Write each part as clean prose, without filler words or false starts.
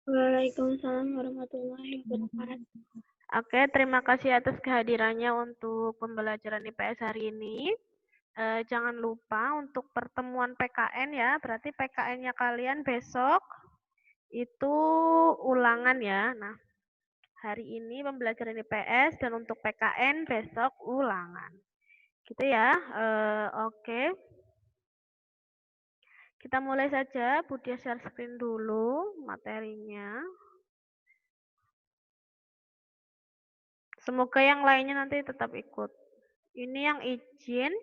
Waalaikumsalam warahmatullahi wabarakatuh. Oke, terima kasih atas kehadirannya untuk pembelajaran IPS hari ini. Jangan lupa untuk pertemuan PKN ya, berarti PKN-nya kalian besok itu ulangan ya. Nah, hari ini pembelajaran IPS dan untuk PKN besok ulangan. Gitu ya. Oke. Kita mulai saja. Budia share screen dulu materinya. Semoga yang lainnya nanti tetap ikut. Ini yang izin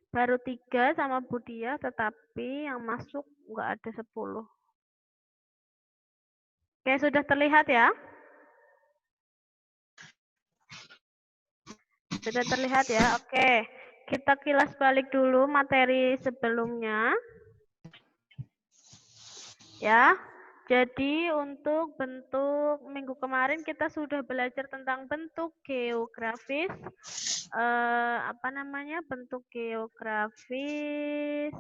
baru 3 sama Budia, tetapi yang masuk nggak ada 10. Oke, sudah terlihat ya? Sudah terlihat ya? Oke, kita kilas balik dulu materi sebelumnya. Ya, jadi untuk bentuk minggu kemarin kita sudah belajar tentang bentuk geografis. Bentuk geografis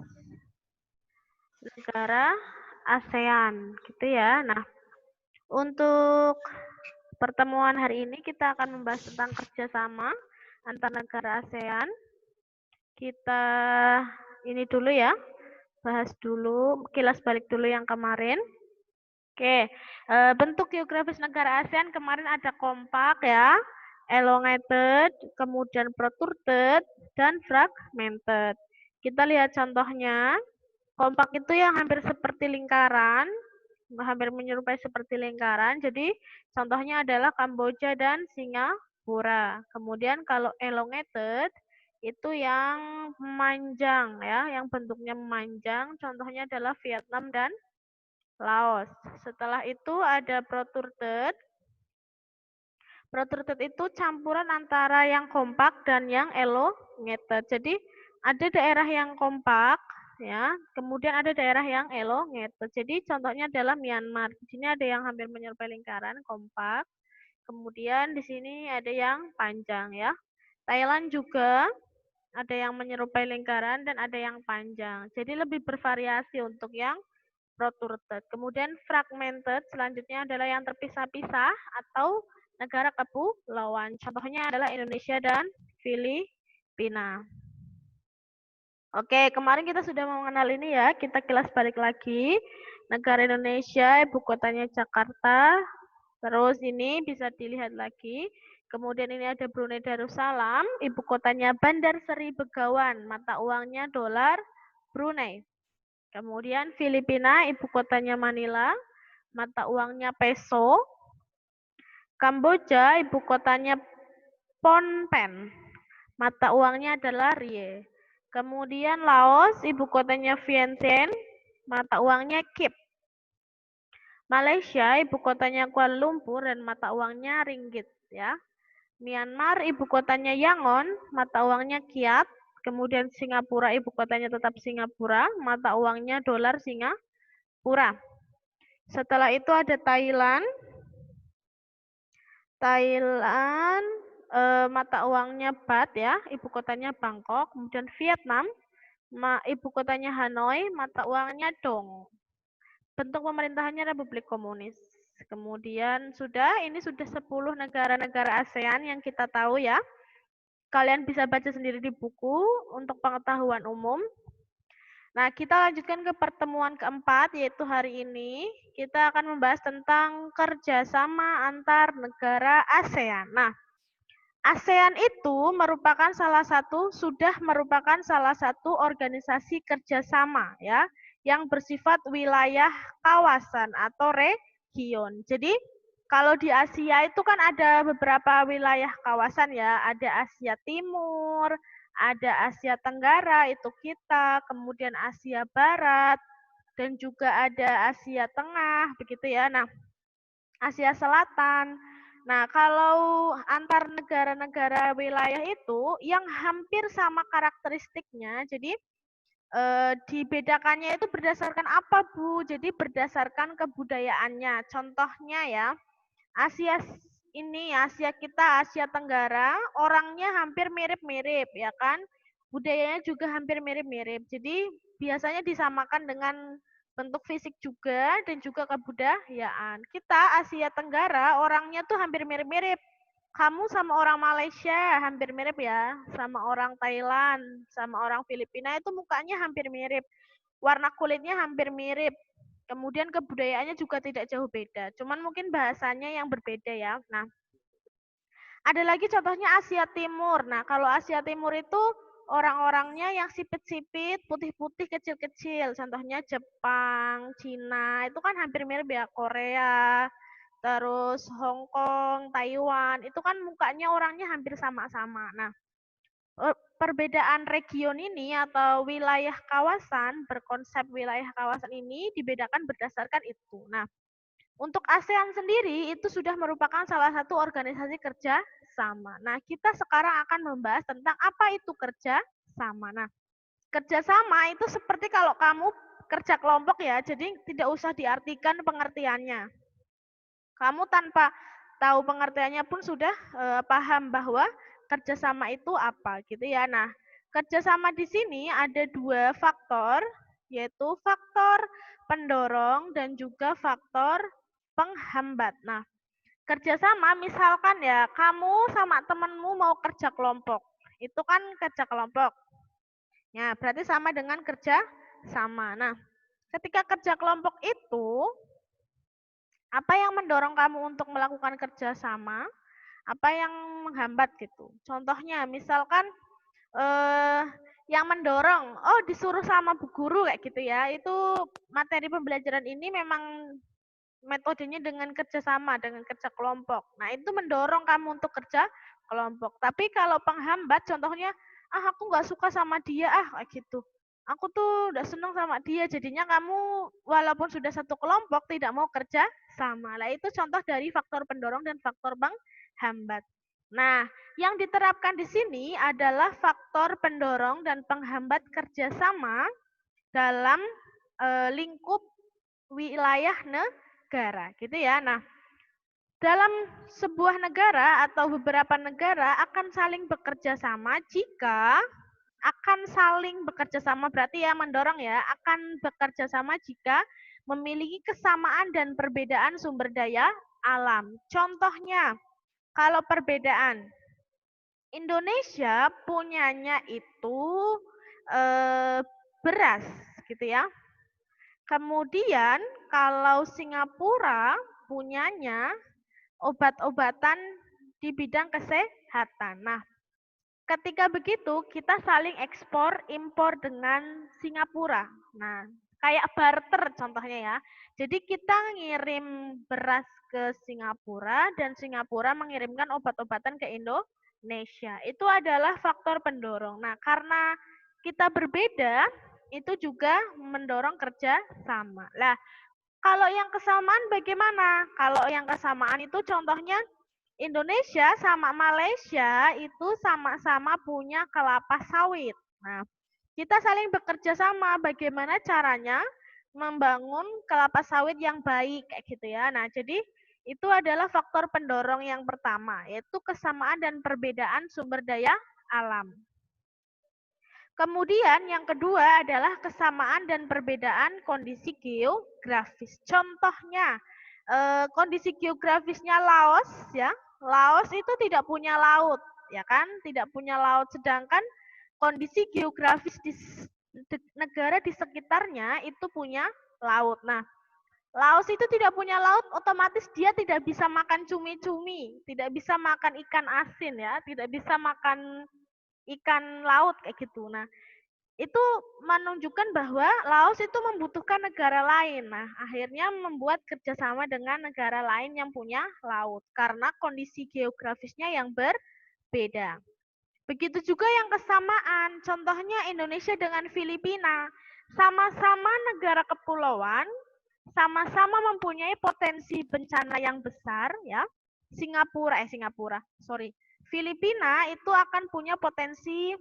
negara ASEAN, gitu ya. Nah, untuk pertemuan hari ini kita akan membahas tentang kerjasama antar negara ASEAN. Kita ini dulu ya, bahas dulu, kilas balik dulu yang kemarin. Oke, bentuk geografis negara ASEAN kemarin ada kompak ya, elongated, kemudian protruded, dan fragmented. Kita lihat contohnya. Kompak itu yang hampir seperti lingkaran, hampir menyerupai seperti lingkaran. Jadi contohnya adalah Kamboja dan Singapura. Kemudian kalau elongated itu yang memanjang ya, yang bentuknya memanjang. Contohnya adalah Vietnam dan Laos. Setelah itu ada protruded. Protruded itu campuran antara yang kompak dan yang elongated. Jadi ada daerah yang kompak ya, kemudian ada daerah yang elongated. Jadi contohnya adalah Myanmar. Di sini ada yang hampir menyerupai lingkaran, kompak. Kemudian di sini ada yang panjang ya. Thailand juga ada yang menyerupai lingkaran dan ada yang panjang. Jadi lebih bervariasi untuk yang protruded. Kemudian fragmented selanjutnya adalah yang terpisah-pisah atau negara kepulauan. Contohnya adalah Indonesia dan Filipina. Oke, kemarin kita sudah mengenal ini ya. Kita kilas balik lagi. Negara Indonesia, ibu kotanya Jakarta. Terus ini bisa dilihat lagi. Kemudian ini ada Brunei Darussalam, ibu kotanya Bandar Seri Begawan, mata uangnya dolar Brunei. Kemudian Filipina, ibu kotanya Manila, mata uangnya peso. Kamboja, ibu kotanya Phnom Penh, mata uangnya adalah riel. Kemudian Laos, ibu kotanya Vientiane, mata uangnya kip. Malaysia, ibu kotanya Kuala Lumpur dan mata uangnya ringgit ya. Myanmar, ibu kotanya Yangon, mata uangnya kyat. Kemudian Singapura, ibu kotanya tetap Singapura, mata uangnya dolar Singapura. Setelah itu ada Thailand. Mata uangnya baht ya, ibu kotanya Bangkok. Kemudian Vietnam, ibu kotanya Hanoi, mata uangnya dong. Bentuk pemerintahannya Republik Komunis. Kemudian ini sudah 10 negara-negara ASEAN yang kita tahu ya. Kalian bisa baca sendiri di buku untuk pengetahuan umum. Nah, kita lanjutkan ke pertemuan keempat, yaitu hari ini kita akan membahas tentang kerjasama antar negara ASEAN. Nah, ASEAN itu sudah merupakan salah satu organisasi kerjasama ya, yang bersifat wilayah kawasan atau region. Jadi kalau di Asia itu kan ada beberapa wilayah kawasan ya, ada Asia Timur, ada Asia Tenggara itu kita, kemudian Asia Barat, dan juga ada Asia Tengah begitu ya. Nah, Asia Selatan. Nah, kalau antar negara-negara wilayah itu yang hampir sama karakteristiknya, jadi dibedakannya itu berdasarkan apa, Bu? Jadi berdasarkan kebudayaannya. Contohnya ya, Asia kita, Asia Tenggara, orangnya hampir mirip-mirip, ya kan? Budayanya juga hampir mirip-mirip. Jadi biasanya disamakan dengan bentuk fisik juga, dan juga kebudayaan. Kita Asia Tenggara orangnya tuh hampir mirip-mirip. Kamu sama orang Malaysia hampir mirip ya, sama orang Thailand, sama orang Filipina itu mukanya hampir mirip. Warna kulitnya hampir mirip. Kemudian kebudayaannya juga tidak jauh beda. Cuman mungkin bahasanya yang berbeda ya. Nah, ada lagi contohnya Asia Timur. Nah, kalau Asia Timur itu orang-orangnya yang sipit-sipit, putih-putih, kecil-kecil. Contohnya Jepang, Cina, itu kan hampir mirip ya. Korea, terus Hong Kong, Taiwan, itu kan mukanya orangnya hampir sama-sama. Nah, perbedaan region ini atau wilayah kawasan, berkonsep wilayah kawasan ini dibedakan berdasarkan itu. Nah, untuk ASEAN sendiri itu sudah merupakan salah satu organisasi kerja sama. Nah, kita sekarang akan membahas tentang apa itu kerja sama. Nah, kerja sama itu seperti kalau kamu kerja kelompok ya, jadi tidak usah diartikan pengertiannya. Kamu tanpa tahu pengertiannya pun sudah paham bahwa kerjasama itu apa gitu ya. Nah, kerjasama di sini ada dua faktor, yaitu faktor pendorong dan juga faktor penghambat. Nah, kerjasama misalkan ya, kamu sama temenmu mau kerja kelompok. Itu kan kerja kelompok. Ya, berarti sama dengan kerja sama. Nah, ketika kerja kelompok itu, apa yang mendorong kamu untuk melakukan kerja sama? Apa yang menghambat gitu? Contohnya, misalkan yang mendorong, oh disuruh sama bu guru kayak gitu ya. Itu materi pembelajaran ini memang metodenya dengan kerjasama, dengan kerja kelompok. Nah, itu mendorong kamu untuk kerja kelompok. Tapi kalau penghambat, contohnya, aku nggak suka sama dia, kayak gitu. Aku tuh udah seneng sama dia, jadinya kamu walaupun sudah satu kelompok tidak mau kerja sama. Lah itu contoh dari faktor pendorong dan faktor penghambat. Nah, yang diterapkan di sini adalah faktor pendorong dan penghambat kerjasama dalam lingkup wilayah negara, gitu ya. Nah, dalam sebuah negara atau beberapa negara akan saling bekerja sama jika akan saling bekerja sama berarti ya mendorong ya, akan bekerja sama jika memiliki kesamaan dan perbedaan sumber daya alam. Contohnya, kalau perbedaan Indonesia punyanya itu beras gitu ya. Kemudian kalau Singapura punyanya obat-obatan di bidang kesehatan. Nah, ketika begitu kita saling ekspor impor dengan Singapura. Nah, kayak barter contohnya ya. Jadi kita ngirim beras ke Singapura dan Singapura mengirimkan obat-obatan ke Indonesia. Itu adalah faktor pendorong. Nah, karena kita berbeda, itu juga mendorong kerja sama. Lah, kalau yang kesamaan bagaimana? Kalau yang kesamaan itu contohnya Indonesia sama Malaysia itu sama-sama punya kelapa sawit. Nah, kita saling bekerja sama bagaimana caranya membangun kelapa sawit yang baik kayak gitu ya. Nah, jadi itu adalah faktor pendorong yang pertama, yaitu kesamaan dan perbedaan sumber daya alam. Kemudian yang kedua adalah kesamaan dan perbedaan kondisi geografis. Contohnya, kondisi geografisnya Laos ya. Laos itu tidak punya laut, ya kan? Tidak punya laut, sedangkan kondisi geografis di negara di sekitarnya itu punya laut. Nah, Laos itu tidak punya laut, otomatis dia tidak bisa makan cumi-cumi, tidak bisa makan ikan asin ya, tidak bisa makan ikan laut kayak gitu. Nah, itu menunjukkan bahwa Laos itu membutuhkan negara lain. Nah, akhirnya membuat kerjasama dengan negara lain yang punya laut karena kondisi geografisnya yang berbeda. Begitu juga yang kesamaan, contohnya Indonesia dengan Filipina. Sama-sama negara kepulauan, sama-sama mempunyai potensi bencana yang besar ya. Filipina itu akan punya potensi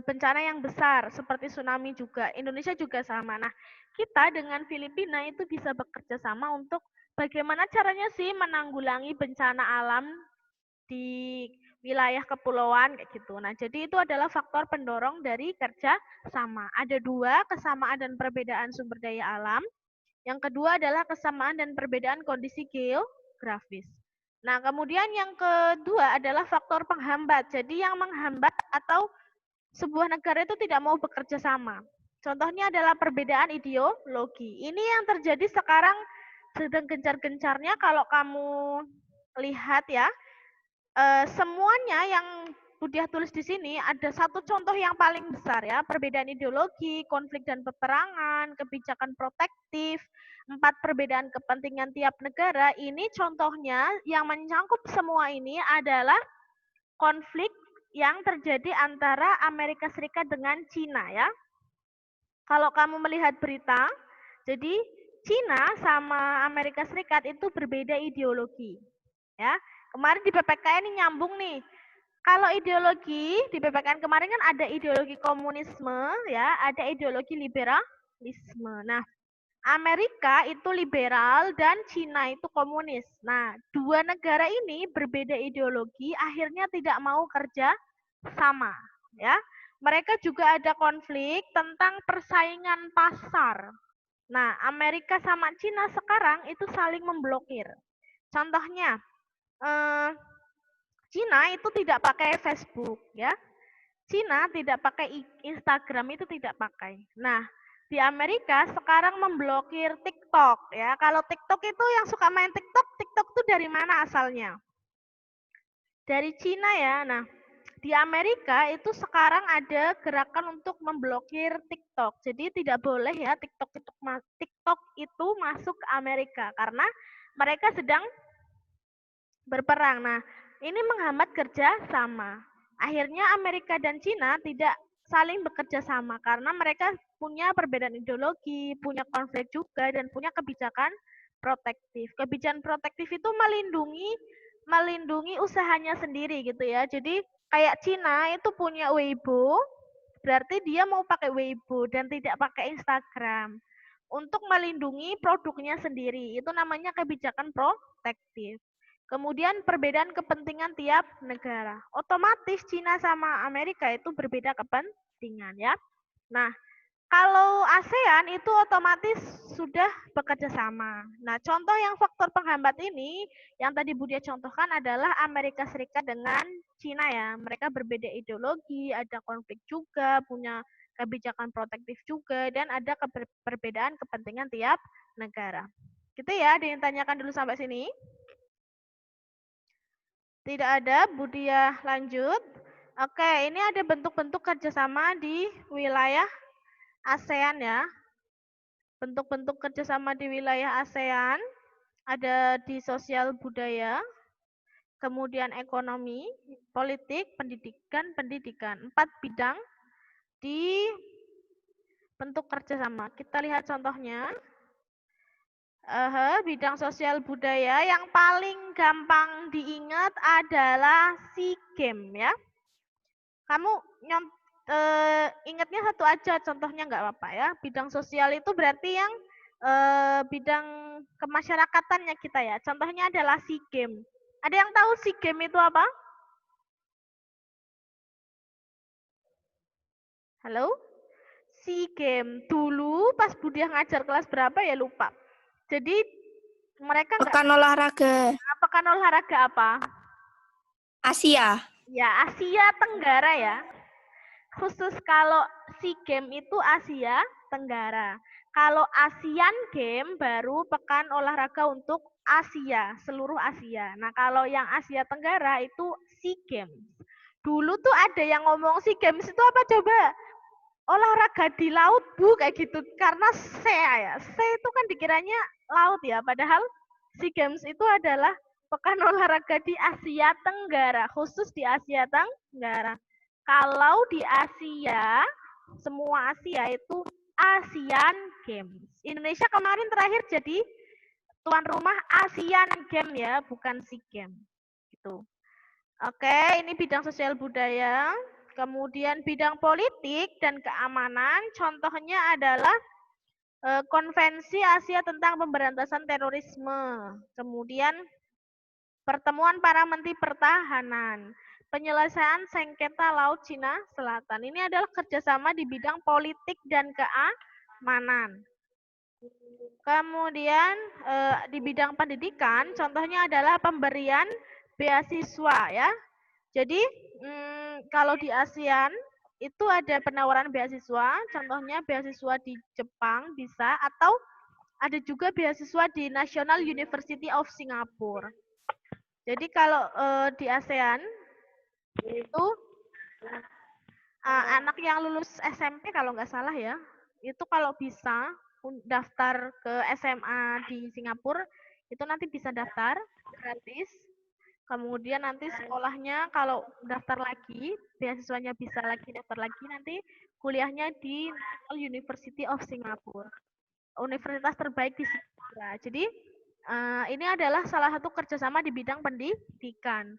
bencana yang besar seperti tsunami juga. Indonesia juga sama. Nah, kita dengan Filipina itu bisa bekerja sama untuk bagaimana caranya sih menanggulangi bencana alam di wilayah kepulauan kayak gitu. Nah, jadi itu adalah faktor pendorong dari kerja sama. Ada dua, kesamaan dan perbedaan sumber daya alam. Yang kedua adalah kesamaan dan perbedaan kondisi geografis. Nah, kemudian yang kedua adalah faktor penghambat. Jadi yang menghambat atau sebuah negara itu tidak mau bekerja sama. Contohnya adalah perbedaan ideologi. Ini yang terjadi sekarang sedang gencar-gencarnya kalau kamu lihat ya. Semuanya yang Budiah tulis di sini ada satu contoh yang paling besar ya, perbedaan ideologi, konflik dan peperangan, kebijakan protektif, 4 perbedaan kepentingan tiap negara. Ini contohnya yang menyangkut semua ini adalah konflik yang terjadi antara Amerika Serikat dengan Cina ya. Kalau kamu melihat berita, jadi Cina sama Amerika Serikat itu berbeda ideologi. Ya, kemarin di PPKN ini nyambung nih. Kalau ideologi di PPKN kemarin kan ada ideologi komunisme, ya, ada ideologi liberalisme. Nah, Amerika itu liberal dan Cina itu komunis. Nah, dua negara ini berbeda ideologi, akhirnya tidak mau kerja sama, ya. Mereka juga ada konflik tentang persaingan pasar. Nah, Amerika sama Cina sekarang itu saling memblokir. Contohnya, Cina itu tidak pakai Facebook ya. Cina tidak pakai Instagram, itu tidak pakai. Nah, di Amerika sekarang memblokir TikTok ya. Kalau TikTok itu yang suka main TikTok, TikTok itu dari mana asalnya? Dari Cina ya. Nah, di Amerika itu sekarang ada gerakan untuk memblokir TikTok. Jadi tidak boleh ya TikTok itu masuk ke Amerika karena mereka sedang berperang. Nah, ini menghambat kerja sama. Akhirnya Amerika dan Cina tidak saling bekerja sama karena mereka punya perbedaan ideologi, punya konflik juga, dan punya kebijakan protektif. Kebijakan protektif itu melindungi usahanya sendiri gitu ya. Jadi kayak Cina itu punya Weibo, berarti dia mau pakai Weibo dan tidak pakai Instagram untuk melindungi produknya sendiri. Itu namanya kebijakan protektif. Kemudian perbedaan kepentingan tiap negara. Otomatis Cina sama Amerika itu berbeda kepentingan ya. Nah, kalau ASEAN itu otomatis sudah bekerja sama. Nah, contoh yang faktor penghambat ini yang tadi Budia contohkan adalah Amerika Serikat dengan Cina ya. Mereka berbeda ideologi, ada konflik juga, punya kebijakan protektif juga, dan ada perbedaan kepentingan tiap negara. Gitu ya, ada yang tanyakan dulu sampai sini? Tidak ada, Budia lanjut. Oke, ini ada bentuk-bentuk kerjasama di wilayah ASEAN ya. Bentuk-bentuk kerjasama di wilayah ASEAN ada di sosial budaya, kemudian ekonomi, politik, pendidikan. 4 bidang di bentuk kerjasama. Kita lihat contohnya. Bidang sosial budaya yang paling gampang diingat adalah SEA Games ya. Kamu ingatnya satu aja, contohnya nggak apa-apa ya. Bidang sosial itu berarti yang bidang kemasyarakatannya kita ya. Contohnya adalah SEA Games. Ada yang tahu SEA Games itu apa? Halo? SEA Games. Dulu pas Budia ngajar kelas berapa ya lupa. Jadi mereka pekan olahraga. Pekan olahraga apa? Asia. Ya, Asia Tenggara ya. Khusus kalau SEA Games itu Asia Tenggara. Kalau Asian Games baru pekan olahraga untuk Asia, seluruh Asia. Nah, kalau yang Asia Tenggara itu SEA Games. Dulu tuh ada yang ngomong SEA Games itu apa coba? Olahraga di laut Bu, kayak gitu. Karena SEA ya. SEA itu kan dikiranya laut ya, padahal SEA Games itu adalah pekan olahraga di Asia Tenggara, khusus di Asia Tenggara. Kalau di Asia, semua Asia itu Asian Games. Indonesia kemarin terakhir jadi tuan rumah Asian Games ya, bukan SEA Games. Gitu. Oke, ini bidang sosial budaya. Kemudian bidang politik dan keamanan, contohnya adalah Konvensi Asia tentang Pemberantasan Terorisme. Kemudian pertemuan para menteri pertahanan, penyelesaian sengketa Laut Cina Selatan. Ini adalah kerjasama di bidang politik dan keamanan. Kemudian di bidang pendidikan, contohnya adalah pemberian beasiswa ya. Jadi kalau di ASEAN itu ada penawaran beasiswa, contohnya beasiswa di Jepang bisa, atau ada juga beasiswa di National University of Singapore. Jadi kalau di ASEAN itu anak yang lulus SMP kalau nggak salah ya, itu kalau bisa daftar ke SMA di Singapura, itu nanti bisa daftar gratis. Kemudian nanti sekolahnya kalau daftar lagi, beasiswanya bisa lagi daftar lagi, nanti kuliahnya di National University of Singapore, universitas terbaik di Singapura. Jadi ini adalah salah satu kerjasama di bidang pendidikan.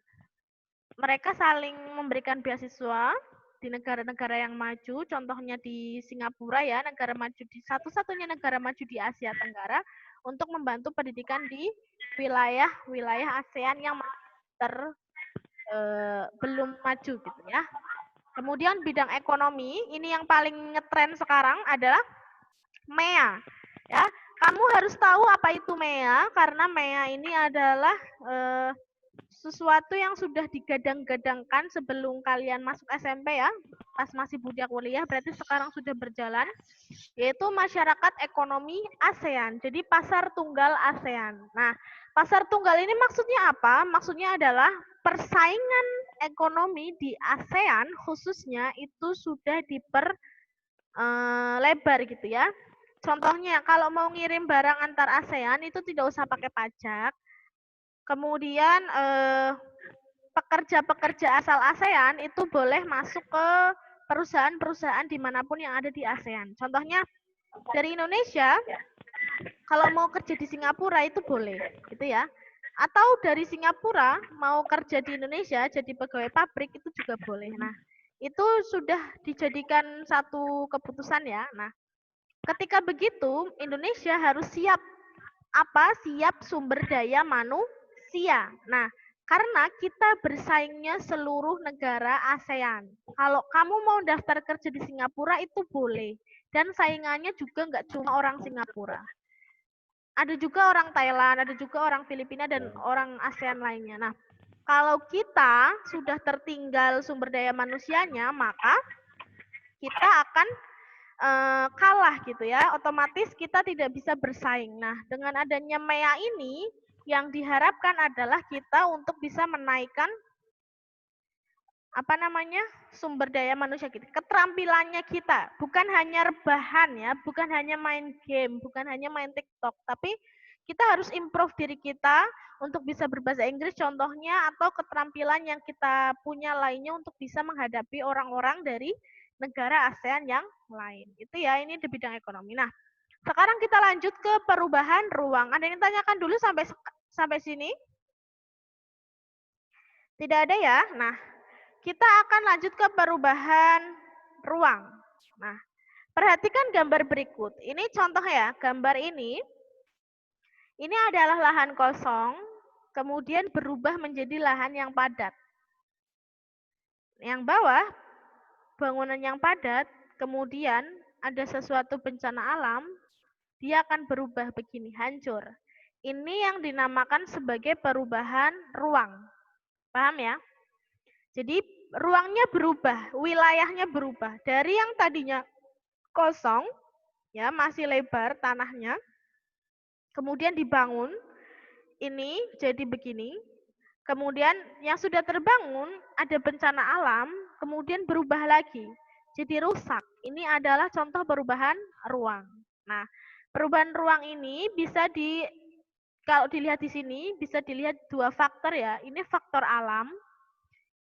Mereka saling memberikan beasiswa di negara-negara yang maju, contohnya di Singapura ya, negara maju di satu-satunya negara maju di Asia Tenggara untuk membantu pendidikan di wilayah-wilayah ASEAN yang belum maju gitu ya. Kemudian bidang ekonomi, ini yang paling ngetren sekarang adalah MEA. Ya, kamu harus tahu apa itu MEA karena MEA ini adalah sesuatu yang sudah digadang-gadangkan sebelum kalian masuk SMP ya, pas masih budak kuliah, berarti sekarang sudah berjalan, yaitu masyarakat ekonomi ASEAN, jadi pasar tunggal ASEAN. Nah, pasar tunggal ini maksudnya apa? Maksudnya adalah persaingan ekonomi di ASEAN khususnya itu sudah diperlebar gitu ya. Contohnya, kalau mau ngirim barang antar ASEAN itu tidak usah pakai pajak. Kemudian pekerja-pekerja asal ASEAN itu boleh masuk ke perusahaan-perusahaan dimanapun yang ada di ASEAN. Contohnya dari Indonesia, kalau mau kerja di Singapura itu boleh, gitu ya. Atau dari Singapura mau kerja di Indonesia jadi pegawai pabrik itu juga boleh. Nah, itu sudah dijadikan satu keputusan ya. Nah, ketika begitu Indonesia harus siap siap sumber daya manusia. Nah, karena kita bersaingnya seluruh negara ASEAN. Kalau kamu mau daftar kerja di Singapura itu boleh. Dan saingannya juga nggak cuma orang Singapura. Ada juga orang Thailand, ada juga orang Filipina, dan orang ASEAN lainnya. Nah, kalau kita sudah tertinggal sumber daya manusianya, maka kita akan kalah gitu ya, otomatis kita tidak bisa bersaing. Nah, dengan adanya MEA ini, yang diharapkan adalah kita untuk bisa menaikkan sumber daya manusia kita, keterampilannya kita, bukan hanya rebahan ya, bukan hanya main game, bukan hanya main TikTok, tapi kita harus improve diri kita untuk bisa berbahasa Inggris contohnya, atau keterampilan yang kita punya lainnya untuk bisa menghadapi orang-orang dari negara ASEAN yang lain. Itu ya, ini di bidang ekonomi. Nah, sekarang kita lanjut ke perubahan ruang. Ada yang tanyakan dulu sampai sini? Tidak ada ya? Nah, kita akan lanjut ke perubahan ruang. Nah, perhatikan gambar berikut. Ini contoh ya, gambar ini adalah lahan kosong, kemudian berubah menjadi lahan yang padat. Yang bawah, bangunan yang padat, kemudian ada sesuatu bencana alam, dia akan berubah begini, hancur. Ini yang dinamakan sebagai perubahan ruang. Paham ya? Jadi ruangnya berubah, wilayahnya berubah. Dari yang tadinya kosong, ya masih lebar tanahnya, kemudian dibangun, ini jadi begini. Kemudian yang sudah terbangun ada bencana alam, kemudian berubah lagi, jadi rusak. Ini adalah contoh perubahan ruang. Nah, perubahan ruang ini bisa kalau dilihat di sini bisa dilihat dua faktor ya. Ini faktor alam,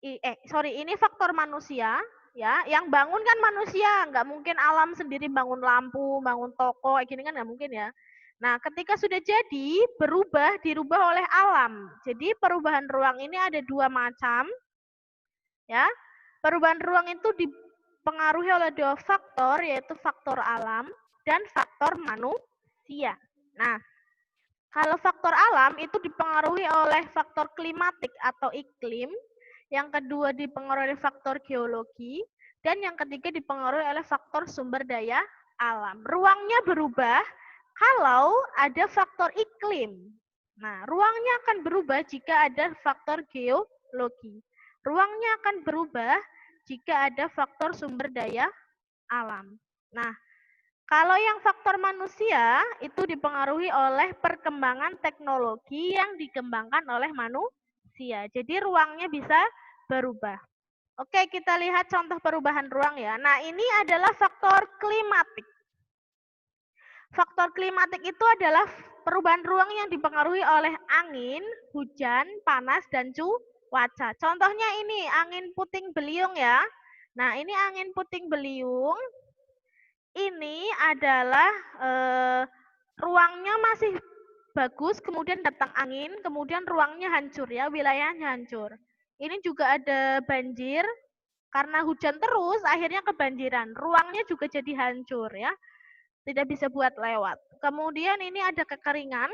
ini faktor manusia ya. Yang bangun kan manusia, nggak mungkin alam sendiri bangun lampu, bangun toko, kayak gini kan nggak mungkin ya. Nah, ketika sudah jadi, dirubah oleh alam. Jadi perubahan ruang ini ada dua macam. Ya. Perubahan ruang itu dipengaruhi oleh dua faktor, yaitu faktor alam dan faktor manusia. Nah, kalau faktor alam itu dipengaruhi oleh faktor klimatik atau iklim. yang kedua dipengaruhi oleh faktor geologi, dan yang ketiga dipengaruhi oleh faktor sumber daya alam. Ruangnya berubah kalau ada faktor iklim. Nah, ruangnya akan berubah jika ada faktor geologi. Ruangnya akan berubah jika ada faktor sumber daya alam. Nah, kalau yang faktor manusia itu dipengaruhi oleh perkembangan teknologi yang dikembangkan oleh manusia. Jadi ruangnya bisa berubah. Oke, kita lihat contoh perubahan ruang ya. Nah, ini adalah faktor klimatik. Faktor klimatik itu adalah perubahan ruang yang dipengaruhi oleh angin, hujan, panas, dan cuaca. Contohnya ini, angin puting beliung ya. Nah, ini angin puting beliung. Ini adalah ruangnya masih bagus, kemudian datang angin, kemudian ruangnya hancur ya, wilayahnya hancur. Ini juga ada banjir, karena hujan terus, akhirnya kebanjiran. Ruangnya juga jadi hancur ya, tidak bisa buat lewat. Kemudian ini ada kekeringan,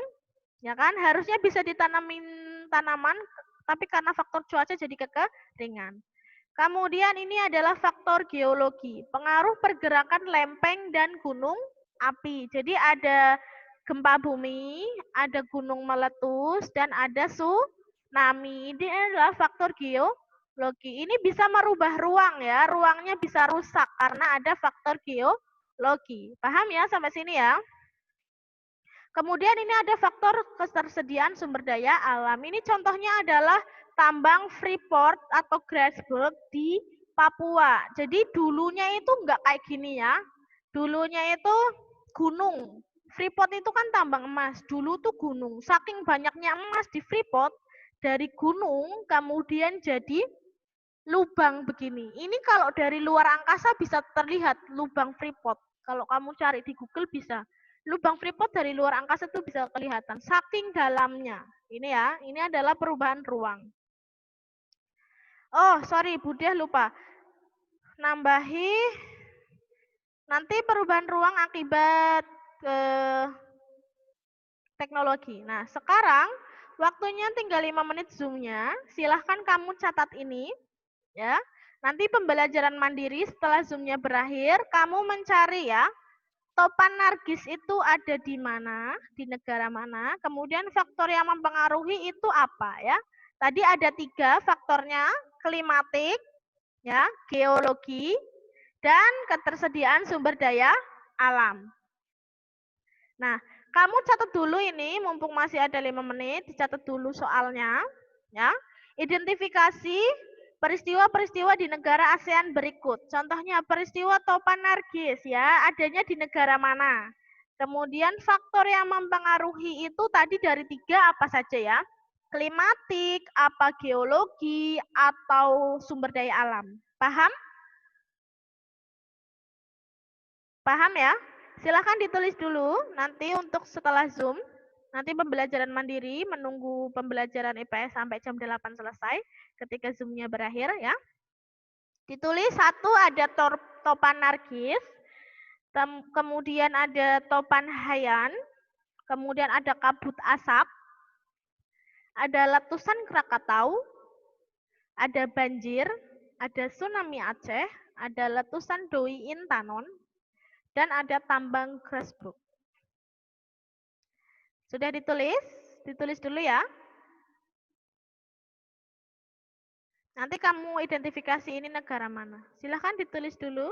ya kan, harusnya bisa ditanamin tanaman, tapi karena faktor cuaca jadi kekeringan. Kemudian ini adalah faktor geologi, pengaruh pergerakan lempeng dan gunung api. Jadi ada gempa bumi, ada gunung meletus, dan ada tsunami. Ini adalah faktor geologi. Ini bisa merubah ruang ya, ruangnya bisa rusak karena ada faktor geologi. Paham ya sampai sini ya? Kemudian ini ada faktor ketersediaan sumber daya alam. Ini contohnya adalah tambang Freeport atau Grasberg di Papua. Jadi dulunya itu enggak kayak gini ya. Dulunya itu gunung. Freeport itu kan tambang emas. Dulu tuh gunung. Saking banyaknya emas di Freeport, dari gunung kemudian jadi lubang begini. Ini kalau dari luar angkasa bisa terlihat lubang Freeport. Kalau kamu cari di Google bisa. Lubang Freeport dari luar angkasa itu bisa kelihatan. Saking dalamnya. Ini ya, ini adalah perubahan ruang. Oh, sorry, Budiah lupa. Nambahi nanti perubahan ruang akibat teknologi. Nah, sekarang waktunya tinggal 5 menit Zoom-nya. Silahkan kamu catat ini. Ya, nanti pembelajaran mandiri setelah Zoom-nya berakhir, kamu mencari ya, topan nargis itu ada di mana, di negara mana, kemudian faktor yang mempengaruhi itu apa ya. Tadi ada 3 faktornya, klimatik, ya, geologi, dan ketersediaan sumber daya alam. Nah, kamu catat dulu ini, mumpung masih ada 5 menit, dicatat dulu soalnya, ya. Identifikasi peristiwa-peristiwa di negara ASEAN berikut. Contohnya peristiwa topan nargis ya, adanya di negara mana. Kemudian faktor yang mempengaruhi itu tadi dari 3 apa saja ya? Klimatik, apa geologi, atau sumber daya alam. Paham? Paham ya? Silahkan ditulis dulu nanti untuk setelah Zoom. Nanti pembelajaran mandiri menunggu pembelajaran IPS sampai jam 8 selesai ketika Zoom-nya berakhir ya. Ditulis 1 ada topan nargis, kemudian ada topan Haiyan, kemudian ada kabut asap, ada letusan Krakatau, ada banjir, ada tsunami Aceh, ada letusan Doi Intanon, dan ada tambang Grasberg. Sudah ditulis? Ditulis dulu ya. Nanti kamu identifikasi ini negara mana. Silahkan ditulis dulu.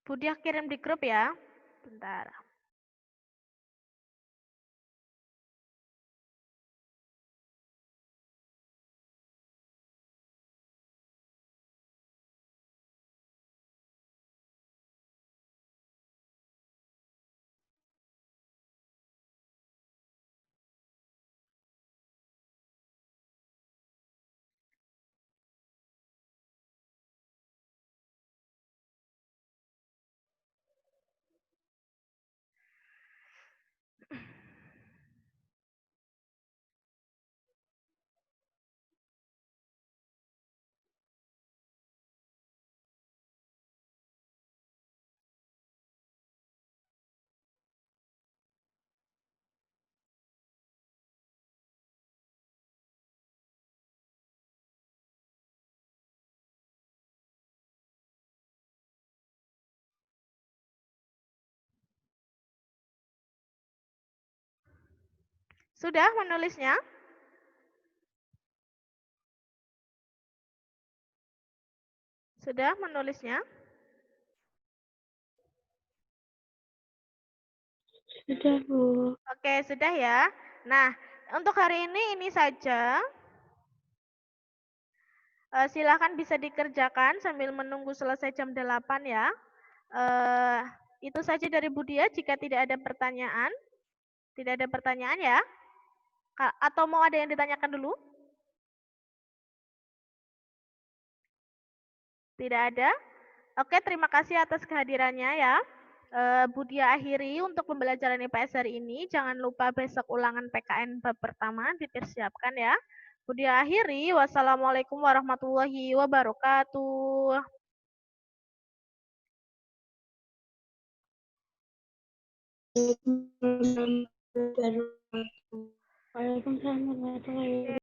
Budia kirim di grup ya. Bentar. Sudah menulisnya? Sudah menulisnya? Sudah, Bu. Oke, sudah ya. Nah, untuk hari ini saja. Silakan bisa dikerjakan sambil menunggu selesai jam 8 ya. Itu saja dari Budia. Jika tidak ada pertanyaan. Tidak ada pertanyaan ya? Atau mau ada yang ditanyakan dulu? Tidak ada? Oke, terima kasih atas kehadirannya ya. Budia akhiri untuk pembelajaran IPS hari ini. Jangan lupa besok ulangan PKN bab pertama dipersiapkan ya. Budia akhiri. Wassalamualaikum warahmatullahi wabarakatuh. Waalaikumsalam warahmatullahi wabarakatuh.